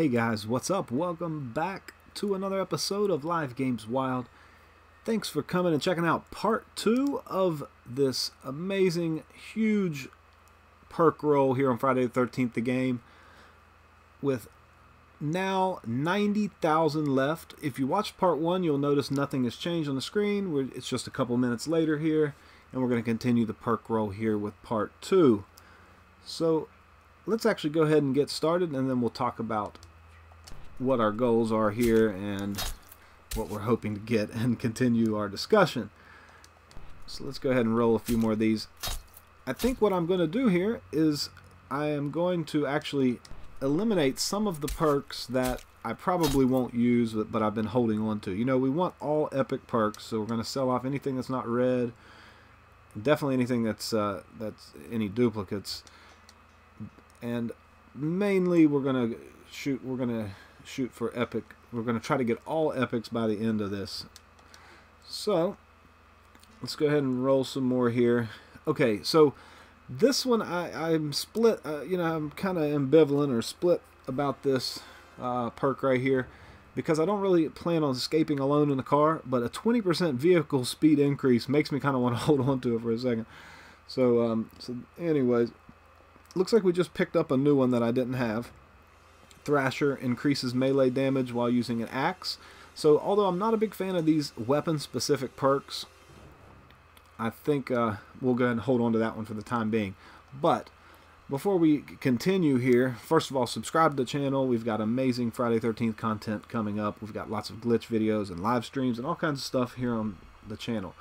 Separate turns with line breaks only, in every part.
Hey guys, what's up? Welcome back to another episode of Live Games Wild. Thanks for coming and checking out part 2 of this amazing, huge perk roll here on Friday the 13th, the game, with now 90,000 left. If you watched part 1, you'll notice nothing has changed on the screen. It's just a couple minutes later here, and we're going to continue the perk roll here with part 2. So let's actually go ahead and get started, and then we'll talk about what our goals are here and what we're hoping to get and continue our discussion. So let's go ahead and roll a few more of these. I think what I'm going to do here is I am going to actually eliminate some of the perks that I probably won't use, but I've been holding on to. You know, we want all epic perks, so we're going to sell off anything that's not red. Definitely anything that's any duplicates. And mainly we're going to shoot for epic. We're going to try to get all epics by the end of this. So let's go ahead and roll some more here. Okay, so this one I'm split. You know, I'm kind of ambivalent or split about this perk right here, because I don't really plan on escaping alone in the car, but a 20% vehicle speed increase makes me kind of want to hold on to it for a second. So anyways, looks like we just picked up a new one that I didn't have. Thrasher increases melee damage while using an axe. So although I'm not a big fan of these weapon-specific perks, I think we'll go ahead and hold on to that one for the time being. But before we continue here, first of all, subscribe to the channel. We've got amazing Friday 13th content coming up. We've got lots of glitch videos and live streams and all kinds of stuff here on the channel.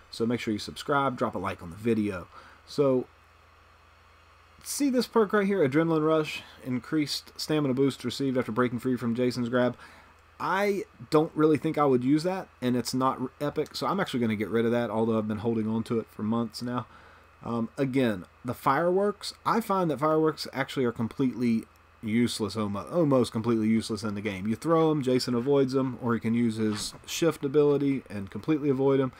So make sure you subscribe, drop a like on the video. So see this perk right here, Adrenaline Rush, increased stamina boost received after breaking free from Jason's grab. I don't really think I would use that, and it's not epic, so I'm actually going to get rid of that, although I've been holding on to it for months now. Again, the fireworks, I find that fireworks actually are completely useless, almost completely useless in the game. You throw them, Jason avoids them, or he can use his shift ability and completely avoid them,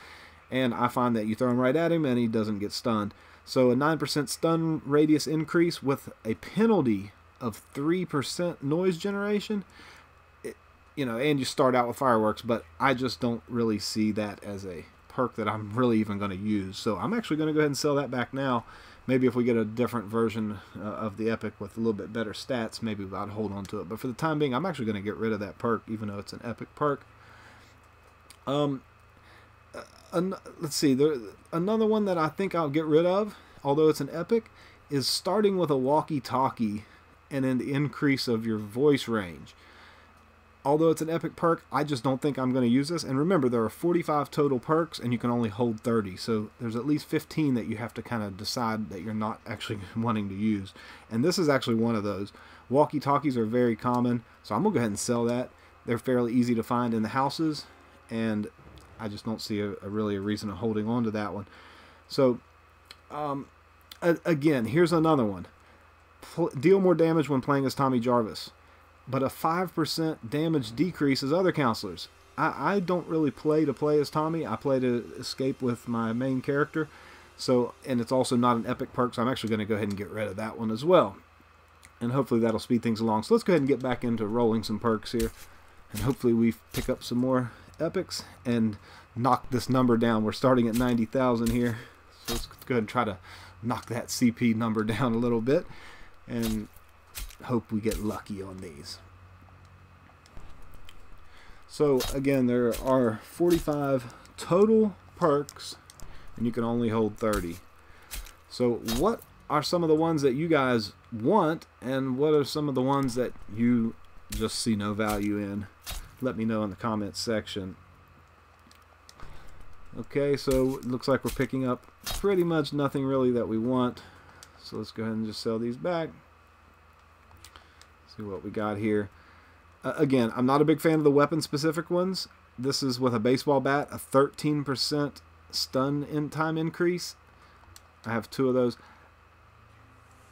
and I find that you throw them right at him and he doesn't get stunned. So a 9% stun radius increase with a penalty of 3% noise generation. You know, and you start out with fireworks, but I just don't really see that as a perk that I'm really even going to use. So I'm actually going to go ahead and sell that back now. Maybe if we get a different version of the epic with a little bit better stats, maybe I'd hold on to it. But for the time being, I'm actually going to get rid of that perk, even though it's an epic perk. Let's see, another one that I think I'll get rid of, although it's an epic, is starting with a walkie-talkie and then the increase of your voice range. Although it's an epic perk, I just don't think I'm going to use this. And remember, there are 45 total perks, and you can only hold 30. So there's at least 15 that you have to kind of decide that you're not actually wanting to use. And this is actually one of those. Walkie-talkies are very common, so I'm going to go ahead and sell that. They're fairly easy to find in the houses, and I just don't see really a reason of holding on to that one. So, again, here's another one. Deal more damage when playing as Tommy Jarvis, but a 5% damage decrease as other counselors. I don't really play to play as Tommy. I play to escape with my main character. So, and it's also not an epic perk, so I'm actually going to go ahead and get rid of that one as well. And hopefully that'll speed things along. So let's go ahead and get back into rolling some perks here. And hopefully we pick up some more epics and knock this number down. We're starting at 90,000 here. So let's go ahead and try to knock that CP number down a little bit. And hope we get lucky on these. So again, there are 45 total perks, and you can only hold 30. So what are some of the ones that you guys want, and what are some of the ones that you just see no value in? Let me know in the comments section. Okay, so it looks like we're picking up pretty much nothing really that we want. So let's go ahead and just sell these back. See what we got here. Again, I'm not a big fan of the weapon-specific ones. This is with a baseball bat, a 13% stun in time increase. I have 2 of those.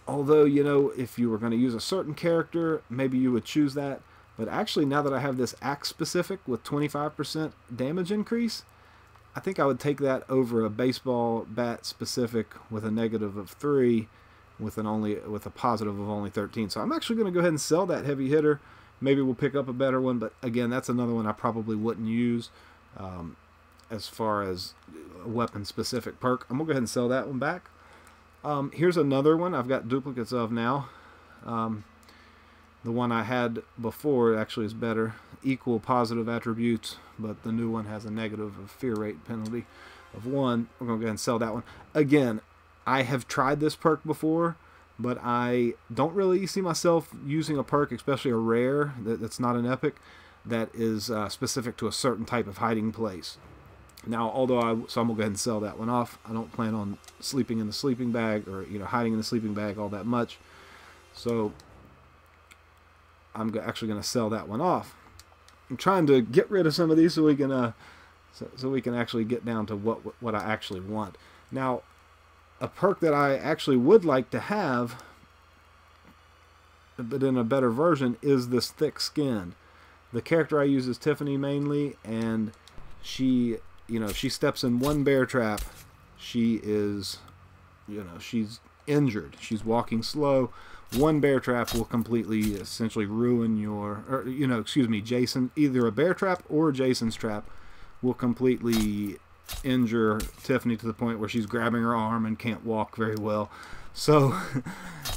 Although, you know, if you were going to use a certain character, maybe you would choose that. But actually, now that I have this axe-specific with 25% damage increase, I think I would take that over a baseball bat specific with a negative of 3 with a positive of only 13. So I'm actually going to go ahead and sell that heavy hitter maybe we'll pick up a better one, but again, that's another one I probably wouldn't use as far as a weapon-specific perk. I'm going to go ahead and sell that one back. Here's another one I've got duplicates of now. The one I had before actually is better. Equal positive attributes, but the new one has a negative of fear rate penalty of 1. We're going to go ahead and sell that one. Again, I have tried this perk before, but I don't really see myself using a perk, especially a rare that's not an epic, that is specific to a certain type of hiding place. Now, although so I'm going to go ahead and sell that one off. I don't plan on sleeping in the sleeping bag or hiding in the sleeping bag all that much. So I'm actually going to sell that one off. I'm trying to get rid of some of these so we can so we can actually get down to what I actually want. Now, a perk that I actually would like to have, but in a better version, is this thick skin. The character I use is Tiffany mainly, and she, if she steps in one bear trap, she is, she's injured. She's walking slow. One bear trap will completely, essentially ruin your, Jason, either a bear trap or Jason's trap will completely injure Tiffany to the point where she's grabbing her arm and can't walk very well. So,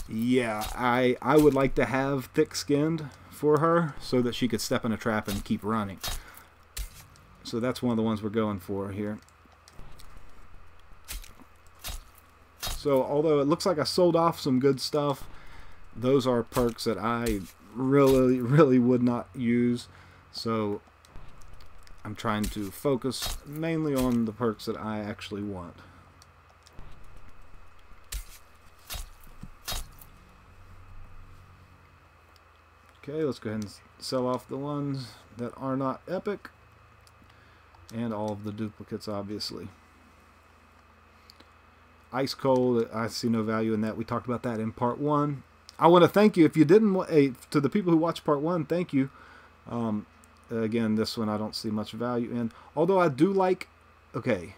yeah, I would like to have thick-skinned for her so that she could step in a trap and keep running. So that's one of the ones we're going for here. So although it looks like I sold off some good stuff, those are perks that I really would not use. So I'm trying to focus mainly on the perks that I actually want. Okay, let's go ahead and sell off the ones that are not epic. And all of the duplicates, obviously. Ice Cold, I see no value in that. We talked about that in part 1. I want to thank you. If you didn't, to the people who watched part 1, thank you. Again, this one I don't see much value in. Although I do like, okay,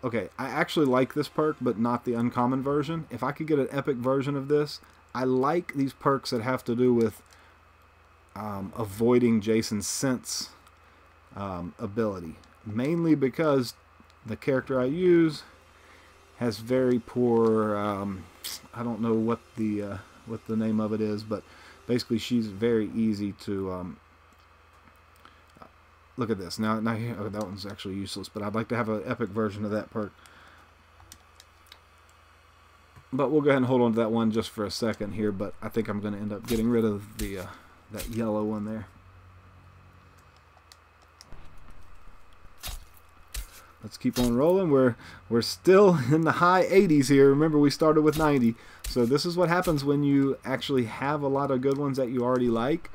I actually like this perk, but not the uncommon version. If I could get an epic version of this, I like these perks that have to do with avoiding Jason's sense ability. Mainly because the character I use has very poor, I don't know what the name of it is, but basically she's very easy to, look at this. Now here, oh, that one's actually useless, but I'd like to have an epic version of that perk. But we'll go ahead and hold on to that one just for a second here, but I think I'm going to end up getting rid of the that yellow one there. Let's keep on rolling. We're still in the high 80s here. Remember, we started with 90. So this is what happens when you actually have a lot of good ones that you already like,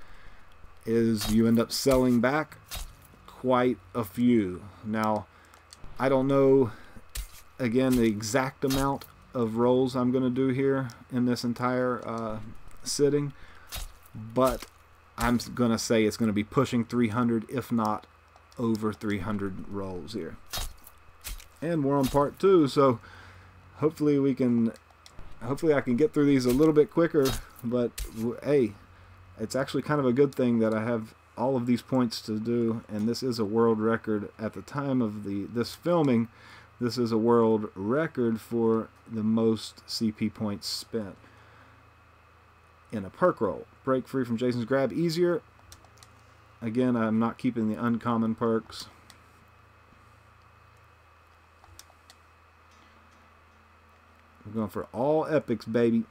is you end up selling back quite a few. Now, I don't know, again, the exact amount of rolls I'm going to do here in this entire sitting, but I'm going to say it's going to be pushing 300, if not over 300 rolls here. And we're on part 2, so hopefully I can get through these a little bit quicker, but hey, it's actually kind of a good thing that I have all of these points to do, and this is a world record at the time of this filming. This is a world record for the most CP points spent in a perk roll. Break free from Jason's grab easier. Again, I'm not keeping the uncommon perks. I'm going for all epics, baby.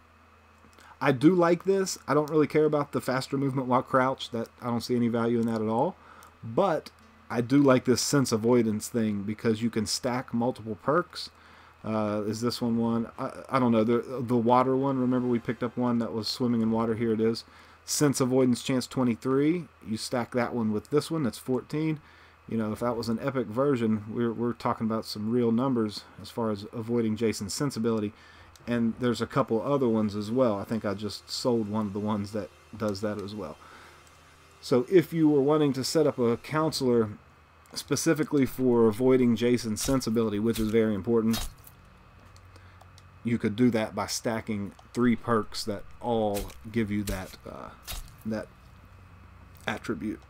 I do like this. I don't really care about the faster movement while crouched. I don't see any value in that at all. But I do like this sense avoidance thing because you can stack multiple perks. Is this one? I don't know. The water one, remember we picked up one that was swimming in water. Here it is. Sense avoidance chance 23. You stack that one with this one. That's 14. If that was an epic version, we're talking about some real numbers as far as avoiding Jason's sensibility. And there's a couple other ones as well. I think I just sold one of the ones that does that as well. So if you were wanting to set up a counselor specifically for avoiding Jason's sensibility, which is very important, you could do that by stacking 3 perks that all give you that that attribute.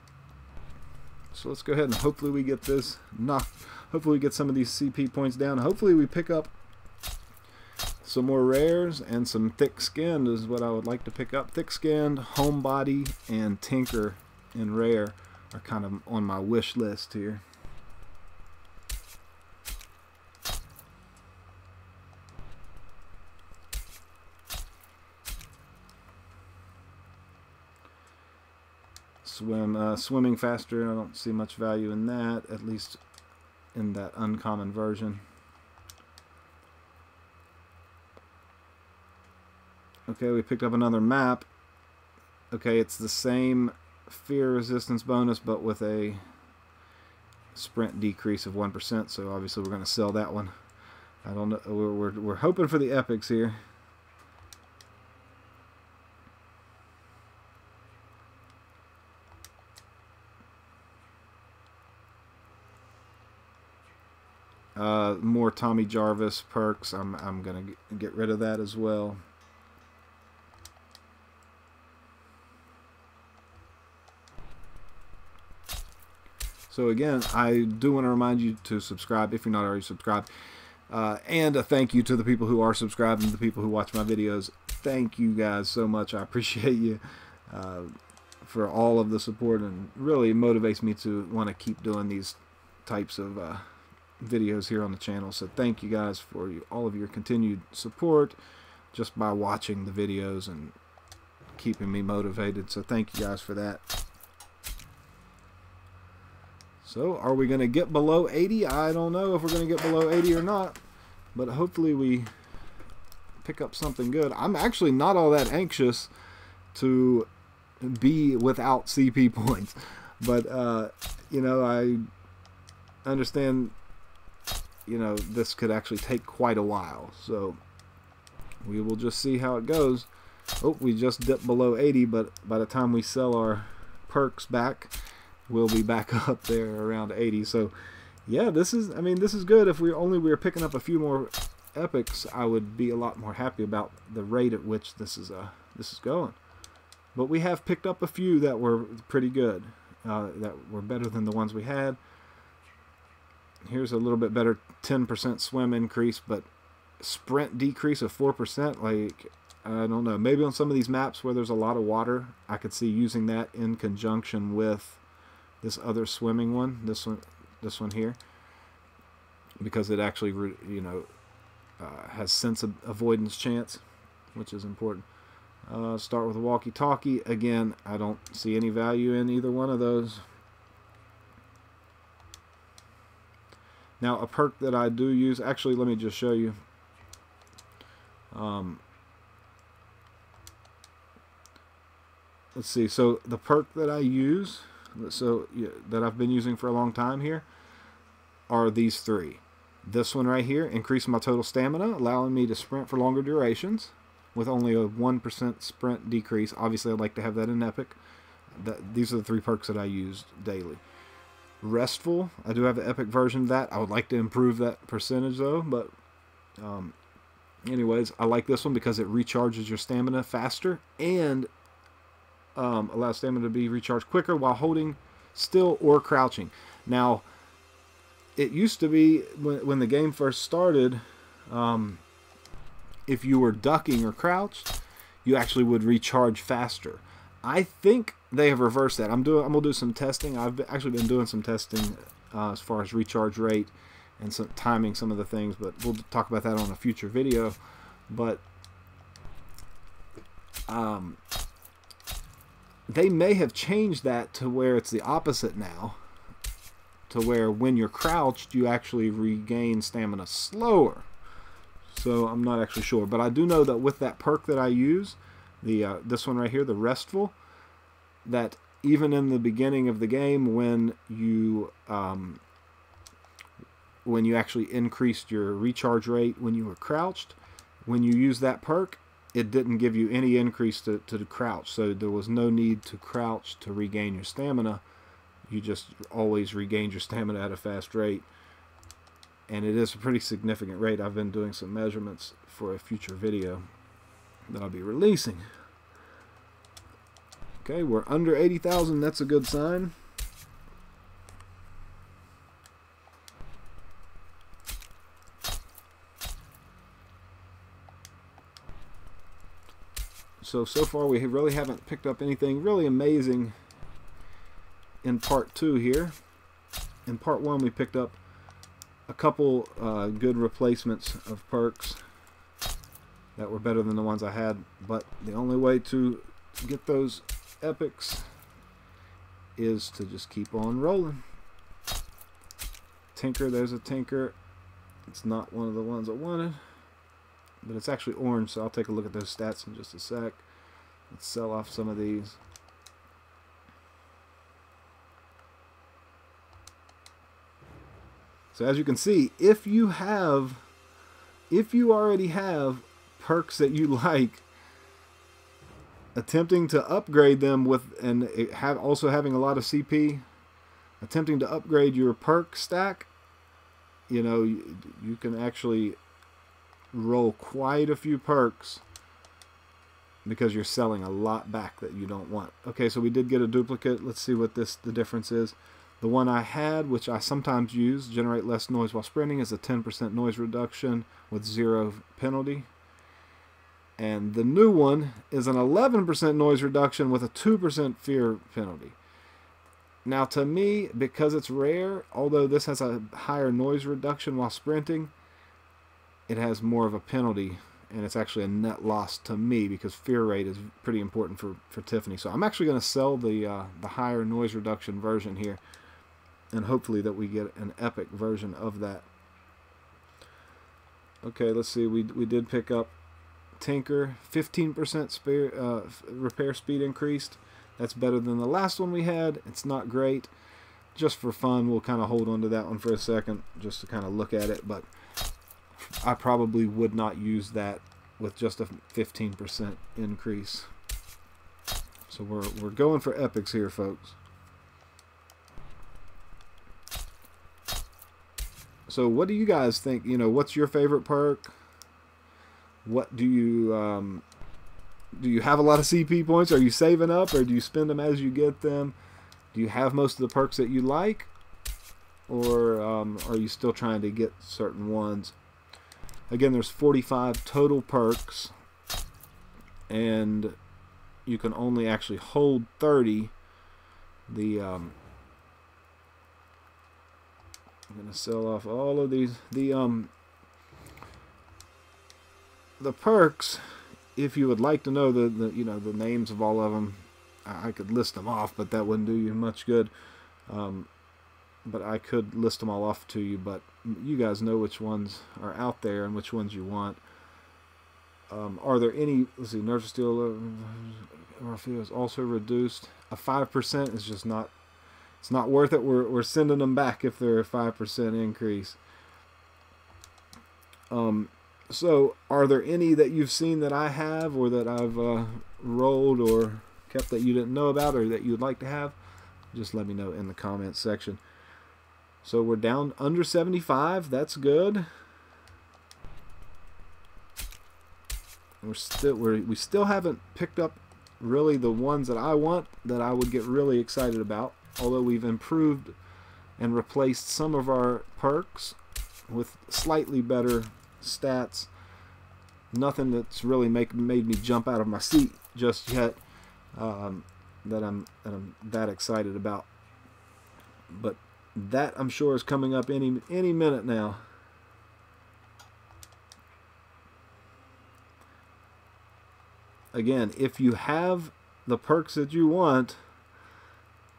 So let's go ahead and hopefully we get this hopefully we get some of these CP points down. Hopefully we pick up some more rares, and some thick-skinned is what I would like to pick up. Thick-skinned, homebody, and tinker and rare are kind of on my wish list here. Swimming faster, I don't see much value in that, at least in that uncommon version. Okay, we picked up another map. Okay, it's the same fear resistance bonus, but with a sprint decrease of 1%, so obviously we're going to sell that one. I don't know, we're hoping for the epics here. More Tommy Jarvis perks. I'm gonna get rid of that as well. So again, I do want to remind you to subscribe if you're not already subscribed, and a thank you to the people who are subscribed and the people who watch my videos. Thank you guys so much. I appreciate you for all of the support, and really motivates me to want to keep doing these types of videos here on the channel. So thank you guys for all of your continued support just by watching the videos and keeping me motivated. So thank you guys for that. So are we going to get below 80? I don't know if we're going to get below 80 or not, but hopefully we pick up something good. I'm actually not all that anxious to be without CP points, but you know, I understand, you know, this could actually take quite a while, so we will just see how it goes. Oh, we just dipped below 80, but by the time we sell our perks back, we'll be back up there around 80. So yeah, this is, I mean, this is good. If we were picking up a few more epics, I would be a lot more happy about the rate at which this is going. But we have picked up a few that were pretty good, that were better than the ones we had. Here's a little bit better 10% swim increase, but sprint decrease of 4%. Like, I don't know, maybe on some of these maps where there's a lot of water, I could see using that in conjunction with this other swimming one, this one here, because it actually, you know, has sense of avoidance chance, which is important. Start with a walkie-talkie. Again, I don't see any value in either one of those. Now, a perk that I do use, actually, let me just show you. Let's see. So the perk that I use, that I've been using for a long time here, are these three. This one right here, increasing my total stamina, allowing me to sprint for longer durations with only a 1% sprint decrease. Obviously, I'd like to have that in Epic. These are the three perks that I use daily. Restful, I do have the Epic version of that. I would like to improve that percentage though, but anyways, I like this one because it recharges your stamina faster and allows stamina to be recharged quicker while holding still or crouching. Now, it used to be when the game first started, if you were ducking or crouched, you actually would recharge faster. I think they have reversed that. I'm gonna do some testing. I've actually been doing some testing as far as recharge rate and some timing some of the things, but we'll talk about that on a future video. But they may have changed that to where it's the opposite now, to where when you're crouched you actually regain stamina slower. So I'm not actually sure, but I do know that with that perk that I use, this one right here, the Restful, that even in the beginning of the game when you actually increased your recharge rate when you were crouched, when you use that perk, it didn't give you any increase to the crouch, so there was no need to crouch to regain your stamina. You just always regained your stamina at a fast rate, and it is a pretty significant rate. I've been doing some measurements for a future video that I'll be releasing. Okay, we're under 80,000. That's a good sign. So far we really haven't picked up anything really amazing in part 2 here. In part 1 we picked up a couple good replacements of perks that were better than the ones I had, but the only way to get those epics is to just keep on rolling. Tinker, there's a Tinker. It's not one of the ones I wanted, but it's actually orange, so I'll take a look at those stats in just a sec. Let's sell off some of these. So as you can see, if you already have perks that you like, attempting to upgrade them with, and also having a lot of CP, attempting to upgrade your perk stack, you know, you can actually roll quite a few perks because you're selling a lot back that you don't want. Okay, so we did get a duplicate. Let's see what the difference is. The one I had, which I sometimes use, generate less noise while sprinting, is a 10% noise reduction with 0 penalty. And the new one is an 11% noise reduction with a 2% fear penalty. Now to me, because it's rare, although this has a higher noise reduction while sprinting, it has more of a penalty, and it's actually a net loss to me because fear rate is pretty important for Tiffany. So I'm actually going to sell the higher noise reduction version here, and hopefully that we get an epic version of that. Okay, let's see. We did pick up Tinker, 15% repair speed increased. That's better than the last one we had. It's not great. Just for fun, we'll kind of hold on to that one for a second just to kind of look at it, but I probably would not use that with just a 15% increase. So we're going for epics here, folks. So what do you guys think? You know, what's your favorite perk? What do you have a lot of CP points? Are you saving up, or do you spend them as you get them? Do you have most of the perks that you like, or are you still trying to get certain ones? Again, there's 45 total perks, and you can only actually hold 30. I'm gonna sell off all of these. The perks, if you would like to know the names of all of them, I could list them off, but that wouldn't do you much good. But I could list them all off to you, but you guys know which ones are out there and which ones you want. Are there any? Let's see. Nerf Steel is also reduced. A 5% is just not. It's not worth it. We're sending them back if they're a 5% increase. So are there any that you've seen that I have, or that I've rolled or kept that you didn't know about, or that you'd like to have? Just let me know in the comments section. So we're down under 75. That's good. We still haven't picked up really the ones that I want, that I would get really excited about. Although we've improved and replaced some of our perks with slightly better stats. Nothing that's really made me jump out of my seat just yet, that I'm that excited about. But that, I'm sure, is coming up any minute now. Again, if you have the perks that you want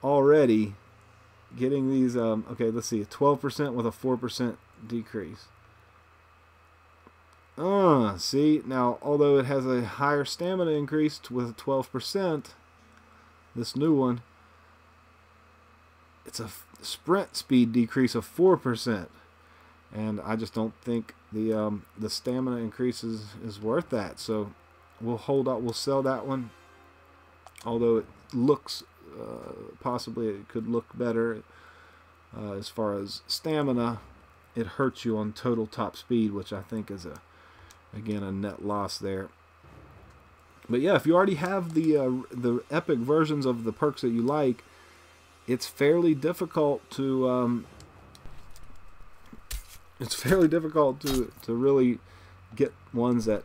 already, getting these, okay, let's see, 12% with a 4% decrease. See, now, although it has a higher stamina increase with 12%, this new one, it's a sprint speed decrease of 4%. And I just don't think the stamina increase is worth that. So we'll hold up, we'll sell that one. Although it looks, possibly it could look better as far as stamina, it hurts you on total top speed, which I think is again a net loss there. But yeah, if you already have the epic versions of the perks that you like, it's fairly difficult to really get ones that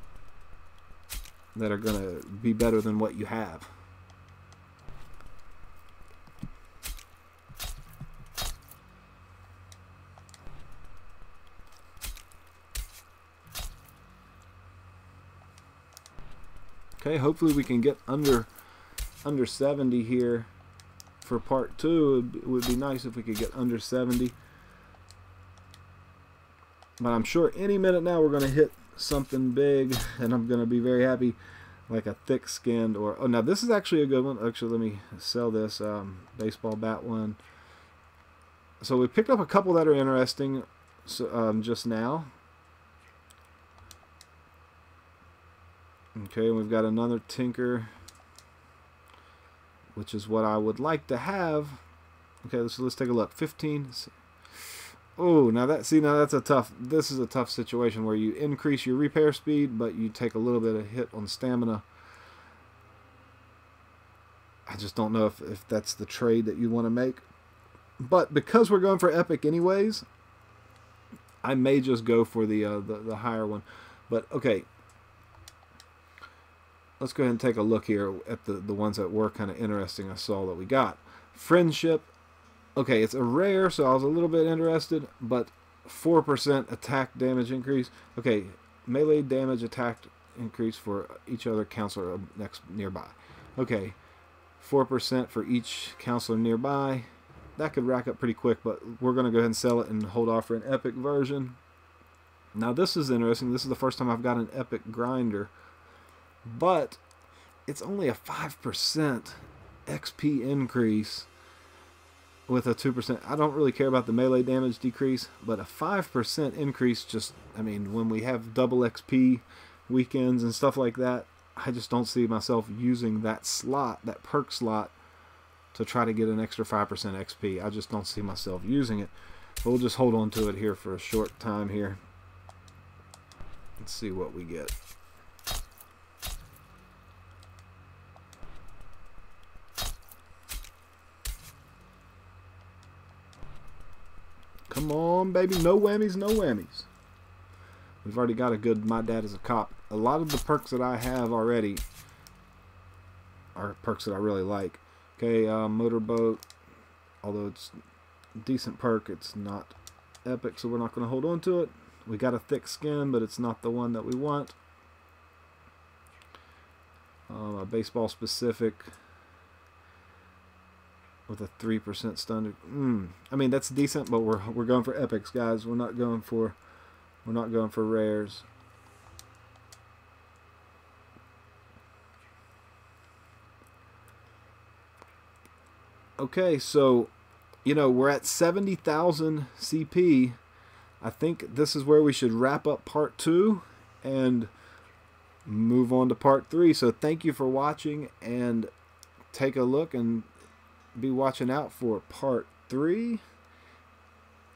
are gonna be better than what you have. Okay, hopefully we can get under 70 here for part 2. It would be nice if we could get under 70. But I'm sure any minute now we're going to hit something big, and I'm going to be very happy, like a thick-skinned or... Oh, now this is actually a good one. Actually, let me sell this baseball bat one. So we picked up a couple that are interesting just now. Okay, we've got another Tinker, which is what I would like to have. Okay, let's take a look. 15. Oh, now that's a tough. This is a tough situation where you increase your repair speed, but you take a little bit of hit on stamina. I just don't know if that's the trade that you want to make. But because we're going for epic anyways, I may just go for the higher one. But okay. Let's go ahead and take a look here at the ones that were kind of interesting I saw that we got. Friendship. Okay, it's a rare, so I was a little bit interested, but 4% attack damage increase. Okay, melee damage attack increase for each other counselor next nearby. Okay, 4% for each counselor nearby. That could rack up pretty quick, but we're going to go ahead and sell it and hold off for an epic version. Now this is interesting. This is the first time I've got an epic grinder. But it's only a 5% XP increase with a 2%. I don't really care about the melee damage decrease, but a 5% increase just, I mean, when we have double XP weekends and stuff like that, I just don't see myself using that slot, that perk slot, to try to get an extra 5% XP. I just don't see myself using it. But we'll just hold on to it here for a short time here. Let's see what we get. Come on, baby. No whammies, no whammies. We've already got a good My Dad is a Cop. A lot of the perks that I have already are perks that I really like. Okay, Motorboat. Although it's a decent perk, it's not epic, so we're not going to hold on to it. We got a thick skin, but it's not the one that we want. A baseball specific with a 3% standard. I mean, that's decent, but we're going for epics, guys. We're not going for rares. Okay, so we're at 70,000 CP. I think this is where we should wrap up part 2 and move on to part 3. So thank you for watching, and take a look and be watching out for part 3,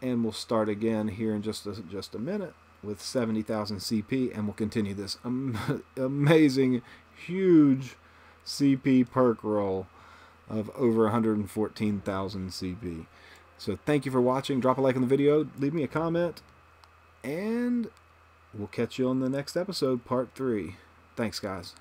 and we'll start again here in just a minute with 70,000 CP, and we'll continue this amazing, huge CP perk roll of over 114,000 CP. So thank you for watching. Drop a like on the video, leave me a comment, and we'll catch you on the next episode, part 3. Thanks, guys.